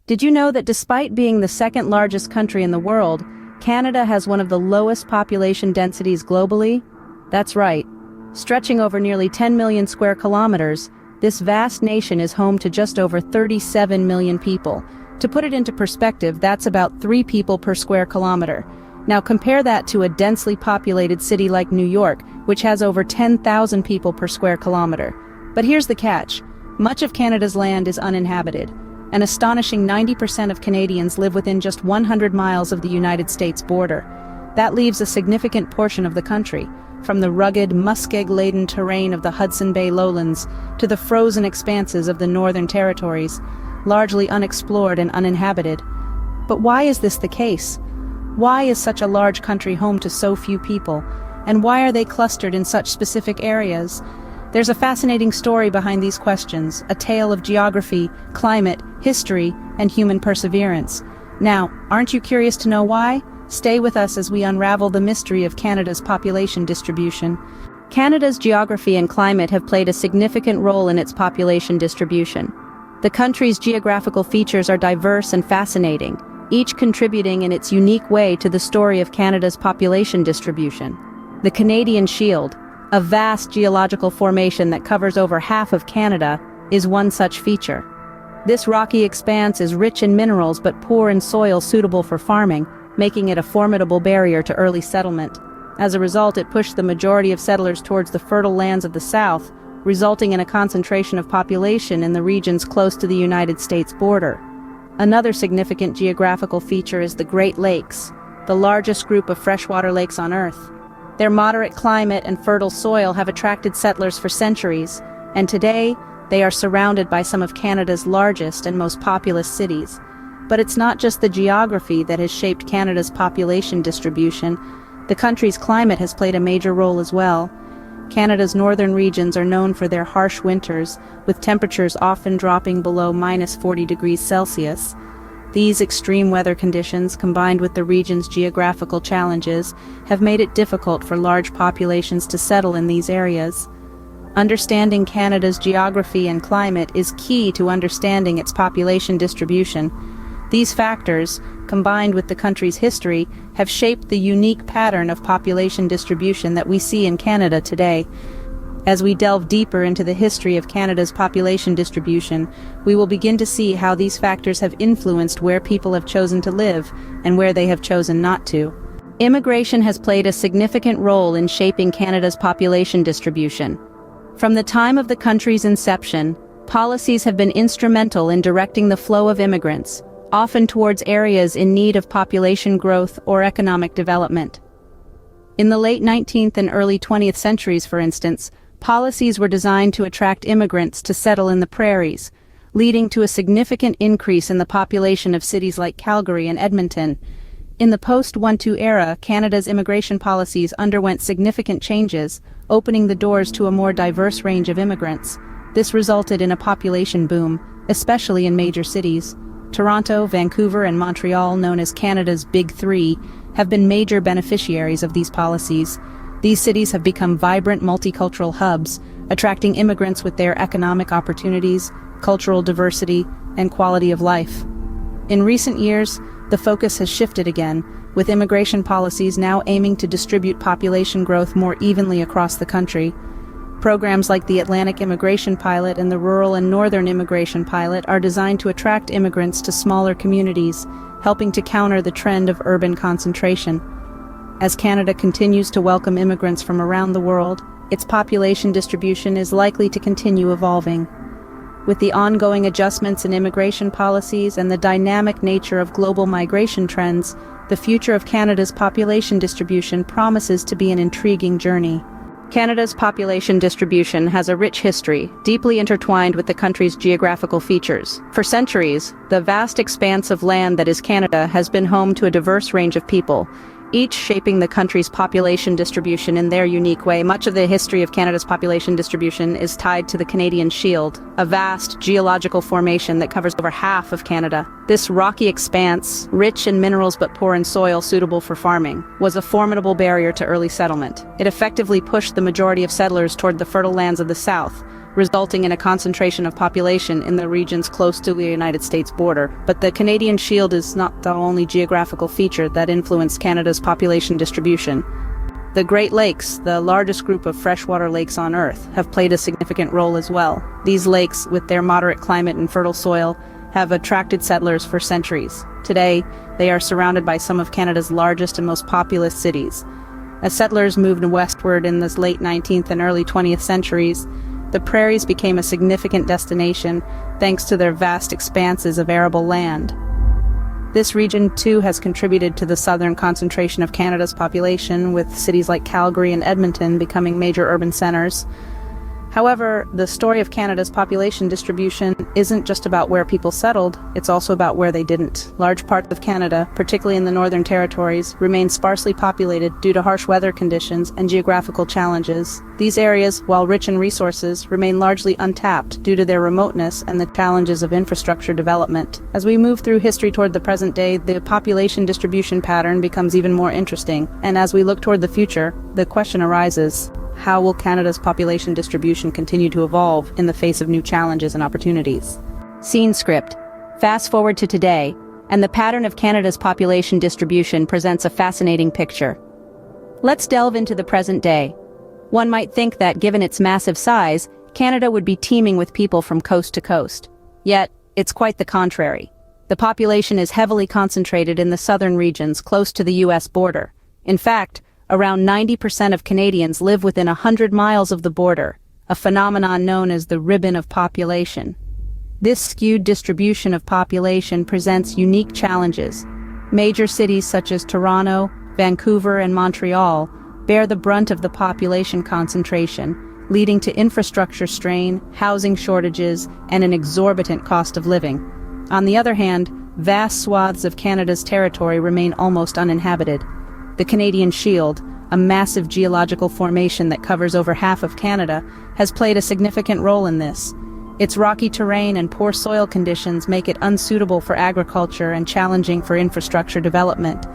Did you know that despite being the second largest country in the world, Canada has one of the lowest population densities globally? That's right. Stretching over nearly 10 million square kilometers, this vast nation is home to just over 37 million people. To put it into perspective, that's about 3 people per square kilometer. Now compare that to a densely populated city like New York, which has over 10,000 people per square kilometer. But here's the catch. Much of Canada's land is uninhabited. An astonishing 90% of Canadians live within just 100 miles of the United States border. That leaves a significant portion of the country, from the rugged, muskeg-laden terrain of the Hudson Bay lowlands to the frozen expanses of the Northern Territories, largely unexplored and uninhabited. But why is this the case? Why is such a large country home to so few people? And why are they clustered in such specific areas? There's a fascinating story behind these questions, a tale of geography, climate, history, and human perseverance. Now, aren't you curious to know why? Stay with us as we unravel the mystery of Canada's population distribution. Canada's geography and climate have played a significant role in its population distribution. The country's geographical features are diverse and fascinating, each contributing in its unique way to the story of Canada's population distribution. The Canadian Shield, a vast geological formation that covers over half of Canada, is one such feature. This rocky expanse is rich in minerals but poor in soil suitable for farming, making it a formidable barrier to early settlement. As a result, it pushed the majority of settlers towards the fertile lands of the South, resulting in a concentration of population in the regions close to the United States border. Another significant geographical feature is the Great Lakes, the largest group of freshwater lakes on Earth. Their moderate climate and fertile soil have attracted settlers for centuries, and today, they are surrounded by some of Canada's largest and most populous cities. But it's not just the geography that has shaped Canada's population distribution. The country's climate has played a major role as well. Canada's northern regions are known for their harsh winters, with temperatures often dropping below -40 degrees Celsius. These extreme weather conditions, combined with the region's geographical challenges, have made it difficult for large populations to settle in these areas. Understanding Canada's geography and climate is key to understanding its population distribution. These factors, combined with the country's history, have shaped the unique pattern of population distribution that we see in Canada today. As we delve deeper into the history of Canada's population distribution, we will begin to see how these factors have influenced where people have chosen to live and where they have chosen not to. Immigration has played a significant role in shaping Canada's population distribution. From the time of the country's inception, policies have been instrumental in directing the flow of immigrants, often towards areas in need of population growth or economic development. In the late 19th and early 20th centuries, for instance, policies were designed to attract immigrants to settle in the prairies, leading to a significant increase in the population of cities like Calgary and Edmonton. In the post-World War II era, Canada's immigration policies underwent significant changes, opening the doors to a more diverse range of immigrants. This resulted in a population boom, especially in major cities. Toronto, Vancouver, and Montreal, known as Canada's Big Three, have been major beneficiaries of these policies. These cities have become vibrant multicultural hubs, attracting immigrants with their economic opportunities, cultural diversity, and quality of life. In recent years, the focus has shifted again, with immigration policies now aiming to distribute population growth more evenly across the country. Programs like the Atlantic Immigration Pilot and the Rural and Northern Immigration Pilot are designed to attract immigrants to smaller communities, helping to counter the trend of urban concentration. As Canada continues to welcome immigrants from around the world, its population distribution is likely to continue evolving. With the ongoing adjustments in immigration policies and the dynamic nature of global migration trends, the future of Canada's population distribution promises to be an intriguing journey. Canada's population distribution has a rich history, deeply intertwined with the country's geographical features. For centuries, the vast expanse of land that is Canada has been home to a diverse range of people, each shaping the country's population distribution in their unique way. Much of the history of Canada's population distribution is tied to the Canadian Shield, a vast geological formation that covers over half of Canada. This rocky expanse, rich in minerals but poor in soil suitable for farming, was a formidable barrier to early settlement. It effectively pushed the majority of settlers toward the fertile lands of the South, resulting in a concentration of population in the regions close to the United States border. But the Canadian Shield is not the only geographical feature that influenced Canada's population distribution. The Great Lakes, the largest group of freshwater lakes on Earth, have played a significant role as well. These lakes, with their moderate climate and fertile soil, have attracted settlers for centuries. Today, they are surrounded by some of Canada's largest and most populous cities. As settlers moved westward in the late 19th and early 20th centuries, the prairies became a significant destination thanks to their vast expanses of arable land. This region, too, has contributed to the southern concentration of Canada's population, with cities like Calgary and Edmonton becoming major urban centers. However, the story of Canada's population distribution isn't just about where people settled, it's also about where they didn't. Large parts of Canada, particularly in the Northern Territories, remain sparsely populated due to harsh weather conditions and geographical challenges. These areas, while rich in resources, remain largely untapped due to their remoteness and the challenges of infrastructure development. As we move through history toward the present day, the population distribution pattern becomes even more interesting, and as we look toward the future, the question arises: how will Canada's population distribution continue to evolve in the face of new challenges and opportunities? Scene script. Fast forward to today, and the pattern of Canada's population distribution presents a fascinating picture. Let's delve into the present day. One might think that, given its massive size, Canada would be teeming with people from coast to coast. Yet, it's quite the contrary. The population is heavily concentrated in the southern regions close to the U.S. border. In fact, around 90% of Canadians live within 100 miles of the border, a phenomenon known as the ribbon of population. This skewed distribution of population presents unique challenges. Major cities such as Toronto, Vancouver, and Montreal bear the brunt of the population concentration, leading to infrastructure strain, housing shortages, and an exorbitant cost of living. On the other hand, vast swaths of Canada's territory remain almost uninhabited. The Canadian Shield, a massive geological formation that covers over half of Canada, has played a significant role in this. Its rocky terrain and poor soil conditions make it unsuitable for agriculture and challenging for infrastructure development.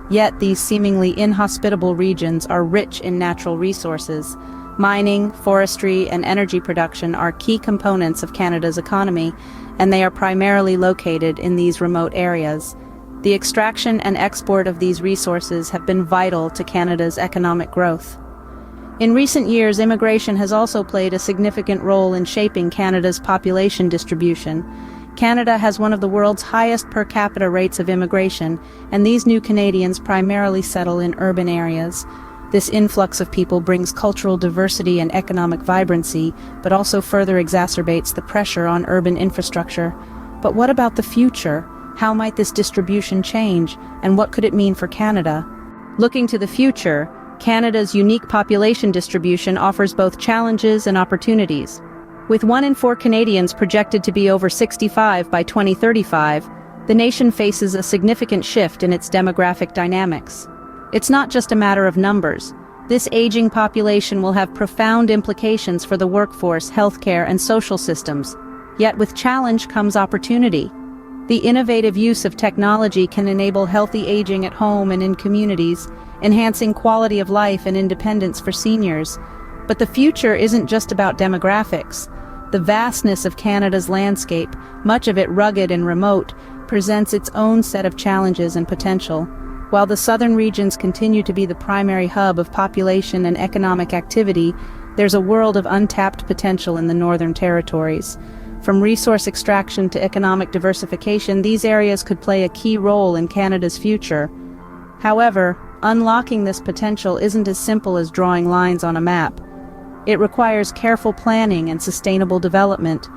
Yet these seemingly inhospitable regions are rich in natural resources. Mining, forestry, and energy production are key components of Canada's economy, and they are primarily located in these remote areas. The extraction and export of these resources have been vital to Canada's economic growth. In recent years, immigration has also played a significant role in shaping Canada's population distribution. Canada has one of the world's highest per capita rates of immigration, and these new Canadians primarily settle in urban areas. This influx of people brings cultural diversity and economic vibrancy, but also further exacerbates the pressure on urban infrastructure. But what about the future? How might this distribution change, and what could it mean for Canada? Looking to the future, Canada's unique population distribution offers both challenges and opportunities. With 1 in 4 Canadians projected to be over 65 by 2035, the nation faces a significant shift in its demographic dynamics. It's not just a matter of numbers. This aging population will have profound implications for the workforce, healthcare, and social systems. Yet with challenge comes opportunity. The innovative use of technology can enable healthy aging at home and in communities, enhancing quality of life and independence for seniors. But the future isn't just about demographics. The vastness of Canada's landscape, much of it rugged and remote, presents its own set of challenges and potential. While the southern regions continue to be the primary hub of population and economic activity, there's a world of untapped potential in the northern territories. From resource extraction to economic diversification, these areas could play a key role in Canada's future. However, unlocking this potential isn't as simple as drawing lines on a map. It requires careful planning and sustainable development.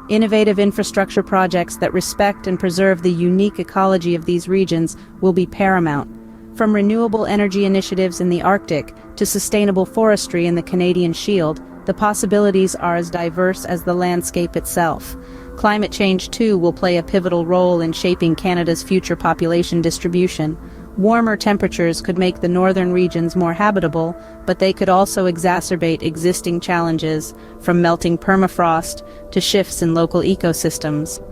Innovative infrastructure projects that respect and preserve the unique ecology of these regions will be paramount. From renewable energy initiatives in the Arctic to sustainable forestry in the Canadian Shield, the possibilities are as diverse as the landscape itself. Climate change, too, will play a pivotal role in shaping Canada's future population distribution. Warmer temperatures could make the northern regions more habitable, but they could also exacerbate existing challenges, from melting permafrost to shifts in local ecosystems.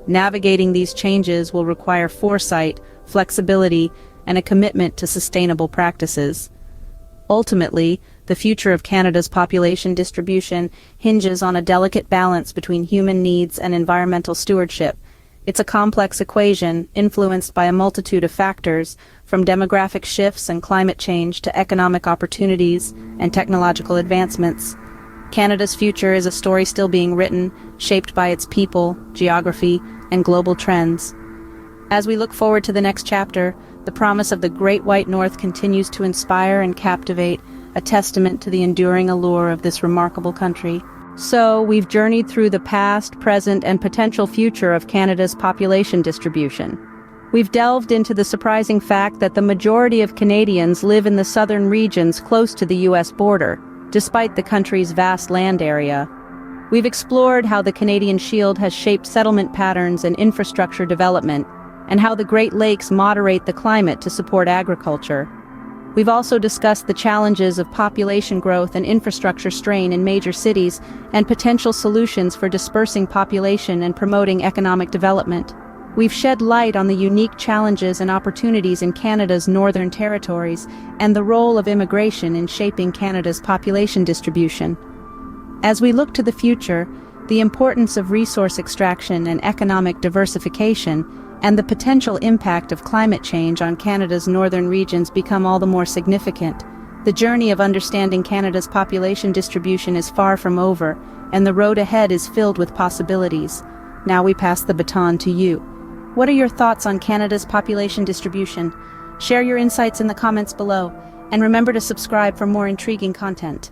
Navigating these changes will require foresight, flexibility, and a commitment to sustainable practices. Ultimately, The future of Canada's population distribution hinges on a delicate balance between human needs and environmental stewardship. It's a complex equation influenced by a multitude of factors, from demographic shifts and climate change to economic opportunities and technological advancements. Canada's future is a story still being written, shaped by its people, geography, and global trends. As we look forward to the next chapter, the promise of the Great White North continues to inspire and captivate, a testament to the enduring allure of this remarkable country. So, we've journeyed through the past, present, and potential future of Canada's population distribution. We've delved into the surprising fact that the majority of Canadians live in the southern regions close to the U.S. border, despite the country's vast land area. We've explored how the Canadian Shield has shaped settlement patterns and infrastructure development, and how the Great Lakes moderate the climate to support agriculture. We've also discussed the challenges of population growth and infrastructure strain in major cities, and potential solutions for dispersing population and promoting economic development. We've shed light on the unique challenges and opportunities in Canada's northern territories, and the role of immigration in shaping Canada's population distribution. As we look to the future, the importance of resource extraction and economic diversification, and the potential impact of climate change on Canada's northern regions become all the more significant. The journey of understanding Canada's population distribution is far from over, and the road ahead is filled with possibilities. Now we pass the baton to you. What are your thoughts on Canada's population distribution? Share your insights in the comments below, and remember to subscribe for more intriguing content.